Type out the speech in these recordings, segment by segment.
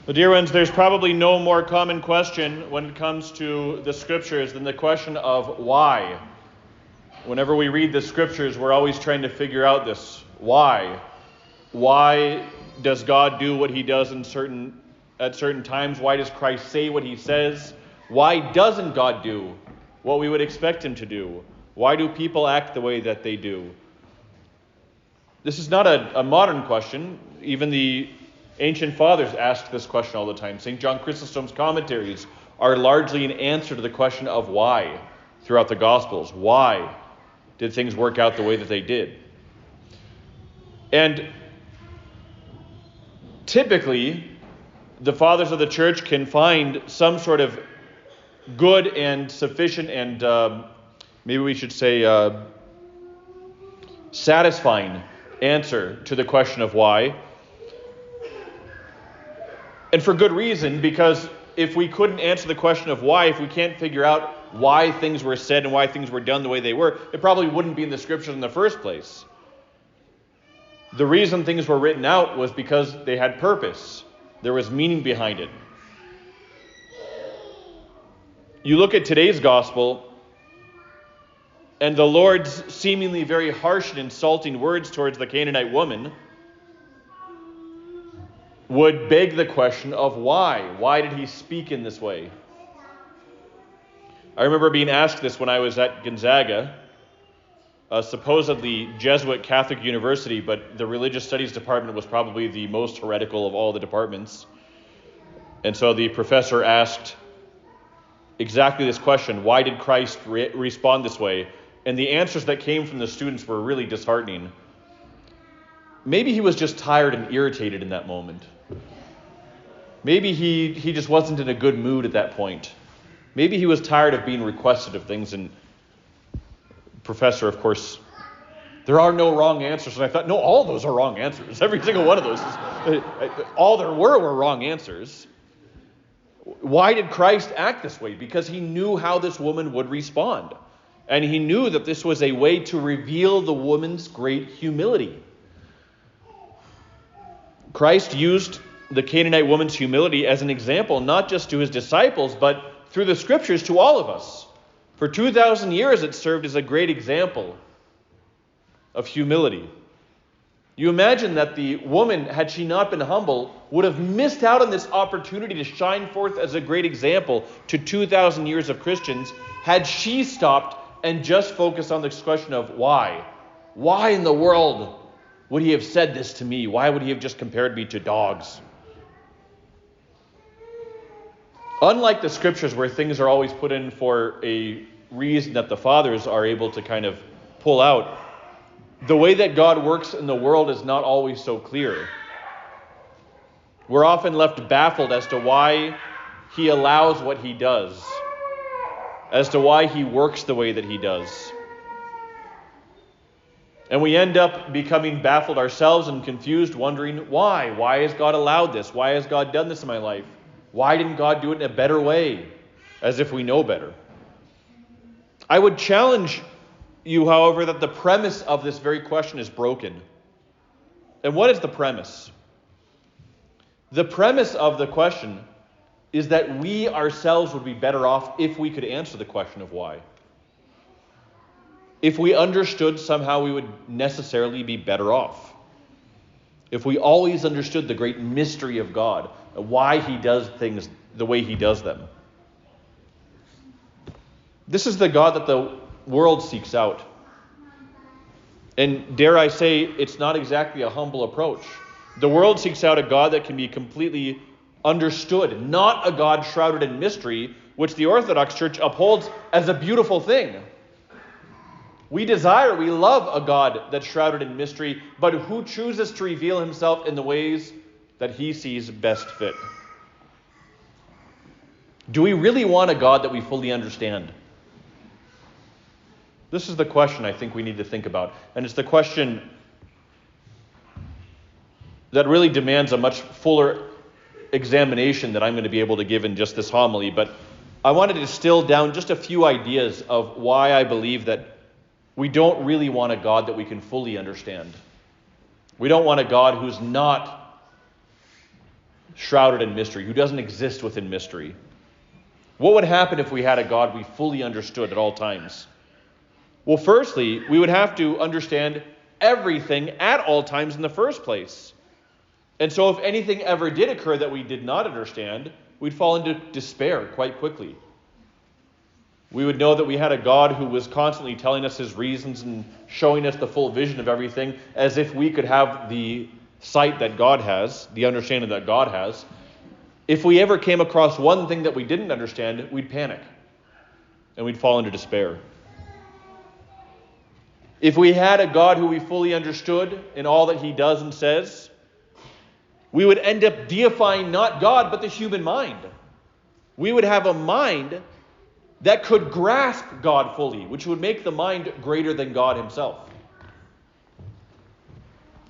Well, dear ones, there's probably no more common question when it comes to the scriptures than the question of why. Whenever we read the scriptures, we're always trying to figure out this why. Why does God do what he does at certain times? Why does Christ say what he says? Why doesn't God do what we would expect him to do? Why do people act the way that they do? This is not a modern question. Even the ancient fathers asked this question all the time. St. John Chrysostom's commentaries are largely an answer to the question of why throughout the Gospels. Why did things work out the way that they did? And typically, the fathers of the church can find some sort of good and sufficient and maybe we should say satisfying answer to the question of why. And for good reason, because if we couldn't answer the question of why, if we can't figure out why things were said and why things were done the way they were, it probably wouldn't be in the scriptures in the first place. The reason things were written out was because they had purpose. There was meaning behind it. You look at today's gospel, and the Lord's seemingly very harsh and insulting words towards the Canaanite woman would beg the question of why. Why did he speak in this way? I remember being asked this when I was at Gonzaga, a supposedly Jesuit Catholic university, but the religious studies department was probably the most heretical of all the departments. And so the professor asked exactly this question: why did Christ respond this way? And the answers that came from the students were really disheartening. Maybe he was just tired and irritated in that moment. Maybe he just wasn't in a good mood at that point. Maybe he was tired of being requested of things. And professor, of course, there are no wrong answers. And I thought, no, all those are wrong answers. Every single one of those. All there were wrong answers. Why did Christ act this way? Because he knew how this woman would respond. And he knew that this was a way to reveal the woman's great humility. Christ used the Canaanite woman's humility as an example, not just to his disciples, but through the scriptures to all of us. For 2,000 years, it served as a great example of humility. You imagine that the woman, had she not been humble, would have missed out on this opportunity to shine forth as a great example to 2,000 years of Christians had she stopped and just focused on this question of why. Why in the world would he have said this to me? Why would he have just compared me to dogs? Unlike the scriptures where things are always put in for a reason that the fathers are able to kind of pull out, the way that God works in the world is not always so clear. We're often left baffled as to why he allows what he does, as to why he works the way that he does. And we end up becoming baffled ourselves and confused, wondering why. Why has God allowed this? Why has God done this in my life? Why didn't God do it in a better way? As if we know better. I would challenge you, however, that the premise of this very question is broken. And what is the premise? The premise of the question is that we ourselves would be better off if we could answer the question of why. If we understood, somehow we would necessarily be better off. If we always understood the great mystery of God, why he does things the way he does them. This is the God that the world seeks out. And dare I say, it's not exactly a humble approach. The world seeks out a God that can be completely understood, not a God shrouded in mystery, which the Orthodox Church upholds as a beautiful thing. We love a God that's shrouded in mystery, but who chooses to reveal himself in the ways that he sees best fit. Do we really want a God that we fully understand? This is the question I think we need to think about. And it's the question that really demands a much fuller examination that I'm going to be able to give in just this homily. But I wanted to distill down just a few ideas of why I believe that we don't really want a God that we can fully understand. We don't want a God who's not shrouded in mystery, who doesn't exist within mystery. What would happen if we had a God we fully understood at all times? Well, firstly, we would have to understand everything at all times in the first place. And so if anything ever did occur that we did not understand, we'd fall into despair quite quickly. We would know that we had a God who was constantly telling us his reasons and showing us the full vision of everything, as if we could have the sight that God has, the understanding that God has. If we ever came across one thing that we didn't understand, we'd panic and we'd fall into despair. If we had a God who we fully understood in all that he does and says, we would end up deifying not God, but the human mind. We would have a mind that could grasp God fully, which would make the mind greater than God himself.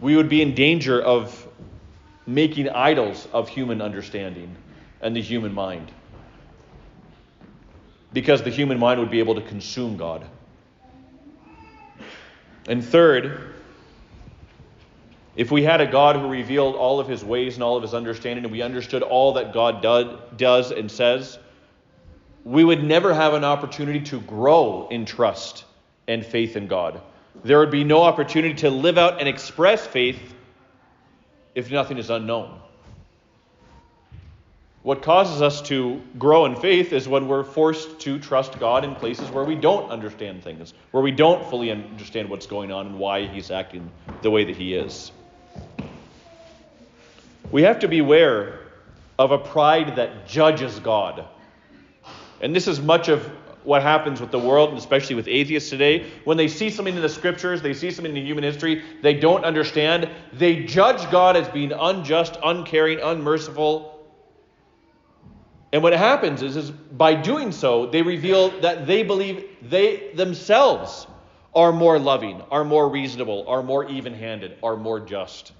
We would be in danger of making idols of human understanding and the human mind, because the human mind would be able to consume God. And third, if we had a God who revealed all of his ways and all of his understanding, and we understood all that God does and says, we would never have an opportunity to grow in trust and faith in God. There would be no opportunity to live out and express faith if nothing is unknown. What causes us to grow in faith is when we're forced to trust God in places where we don't understand things, where we don't fully understand what's going on and why he's acting the way that he is. We have to beware of a pride that judges God. And this is much of what happens with the world, and especially with atheists today. When they see something in the scriptures, they see something in human history they don't understand, they judge God as being unjust, uncaring, unmerciful. And what happens is by doing so, they reveal that they believe they themselves are more loving, are more reasonable, are more even-handed, are more just.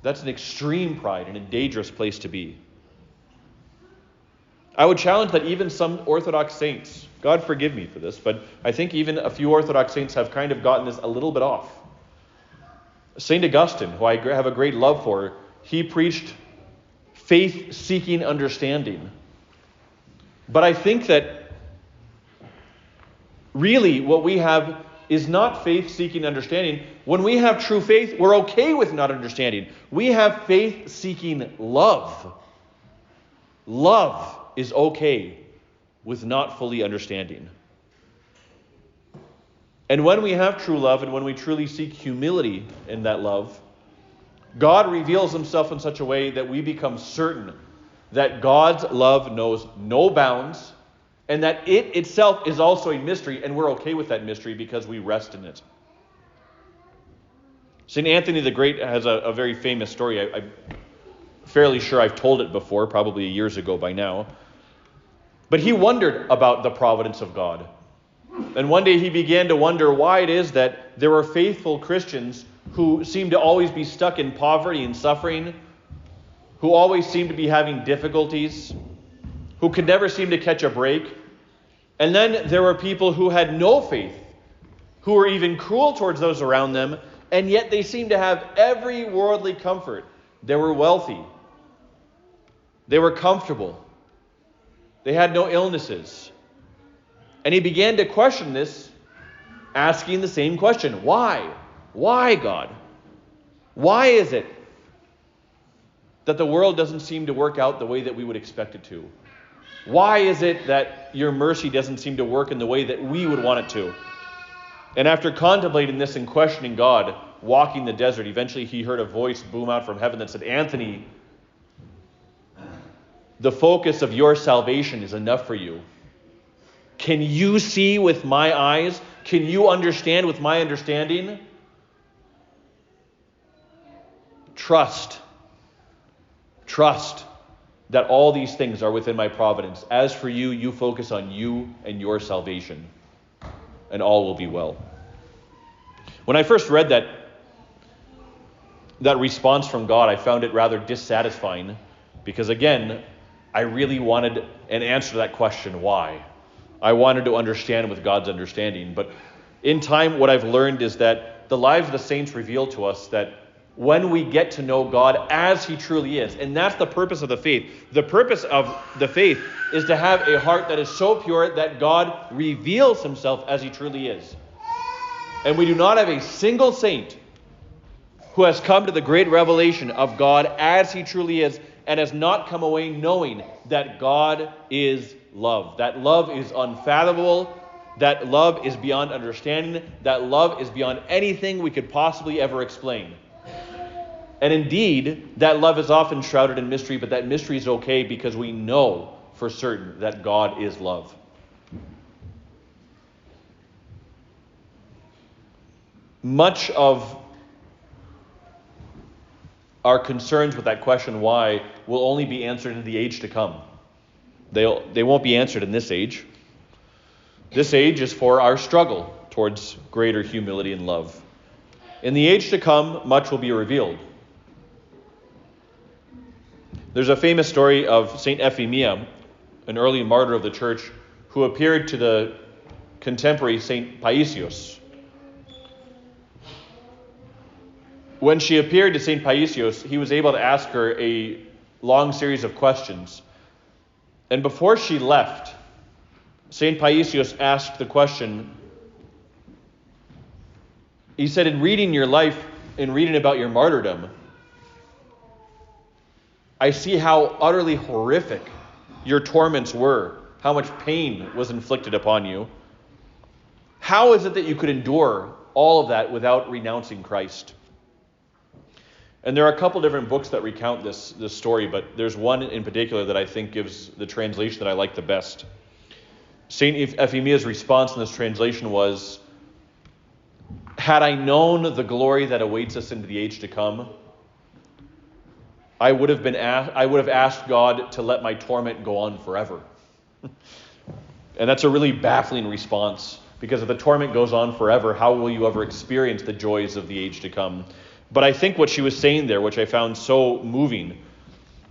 That's an extreme pride and a dangerous place to be. I would challenge that even some Orthodox saints, God forgive me for this, but I think even a few Orthodox saints have kind of gotten this a little bit off. St. Augustine, who I have a great love for, he preached faith-seeking understanding. But I think that really what we have is not faith-seeking understanding. When we have true faith, we're okay with not understanding. We have faith-seeking love. Love is okay with not fully understanding. And when we have true love and when we truly seek humility in that love, God reveals himself in such a way that we become certain that God's love knows no bounds and that it itself is also a mystery, and we're okay with that mystery because we rest in it. St. Anthony the Great has a very famous story. I'm fairly sure I've told it before, probably years ago by now. But he wondered about the providence of God. And one day he began to wonder why it is that there were faithful Christians who seemed to always be stuck in poverty and suffering, who always seemed to be having difficulties, who could never seem to catch a break. And then there were people who had no faith, who were even cruel towards those around them, and yet they seemed to have every worldly comfort. They were wealthy. They were comfortable. They had no illnesses. And he began to question this, asking the same question. Why? Why, God? Why is it that the world doesn't seem to work out the way that we would expect it to? Why is it that your mercy doesn't seem to work in the way that we would want it to? And after contemplating this and questioning God, walking the desert, eventually he heard a voice boom out from heaven that said, Anthony, the focus of your salvation is enough for you. Can you see with my eyes? Can you understand with my understanding? Trust that all these things are within my providence. As for you, you focus on you and your salvation, and all will be well. When I first read that response from God, I found it rather dissatisfying, because again, I really wanted an answer to that question, why? I wanted to understand with God's understanding. But in time, what I've learned is that the lives of the saints reveal to us that when we get to know God as he truly is. And that's the purpose of the faith. The purpose of the faith is to have a heart that is so pure that God reveals himself as he truly is. And we do not have a single saint who has come to the great revelation of God as he truly is and has not come away knowing that God is love. That love is unfathomable. That love is beyond understanding. That love is beyond anything we could possibly ever explain. And indeed, that love is often shrouded in mystery, but that mystery is okay because we know for certain that God is love. Much of our concerns with that question, why, will only be answered in the age to come. They won't be answered in this age. This age is for our struggle towards greater humility and love. In the age to come, much will be revealed. There's a famous story of St. Ephemia, an early martyr of the church, who appeared to the contemporary St. Paisios. When she appeared to St. Paisios, he was able to ask her a long series of questions. And before she left, St. Paisios asked the question, he said, in reading your life, in reading about your martyrdom, I see how utterly horrific your torments were, how much pain was inflicted upon you. How is it that you could endure all of that without renouncing Christ? And there are a couple different books that recount this story, but there's one in particular that I think gives the translation that I like the best. St. Ephemia's response in this translation was, had I known the glory that awaits us into the age to come, I would have asked God to let my torment go on forever. And that's a really baffling response, because if the torment goes on forever, how will you ever experience the joys of the age to come? But I think what she was saying there, which I found so moving,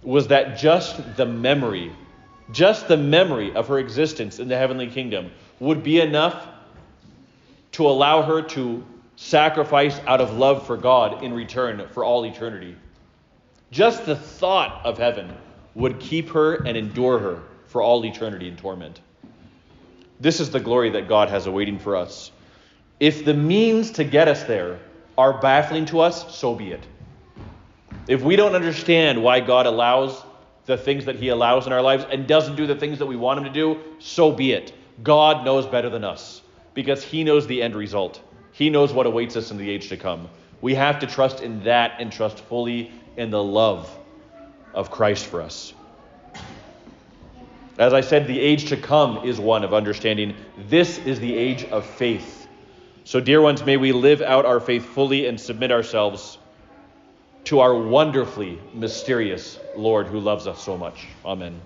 was that just the memory of her existence in the heavenly kingdom would be enough to allow her to sacrifice out of love for God in return for all eternity. Just the thought of heaven would keep her and endure her for all eternity in torment. This is the glory that God has awaiting for us. If the means to get us there are baffling to us, so be it. If we don't understand why God allows the things that he allows in our lives and doesn't do the things that we want him to do, so be it. God knows better than us, because he knows the end result. He knows what awaits us in the age to come. We have to trust in that and trust fully in the love of Christ for us. As I said, the age to come is one of understanding. This is the age of faith. So, dear ones, may we live out our faith fully and submit ourselves to our wonderfully mysterious Lord who loves us so much. Amen.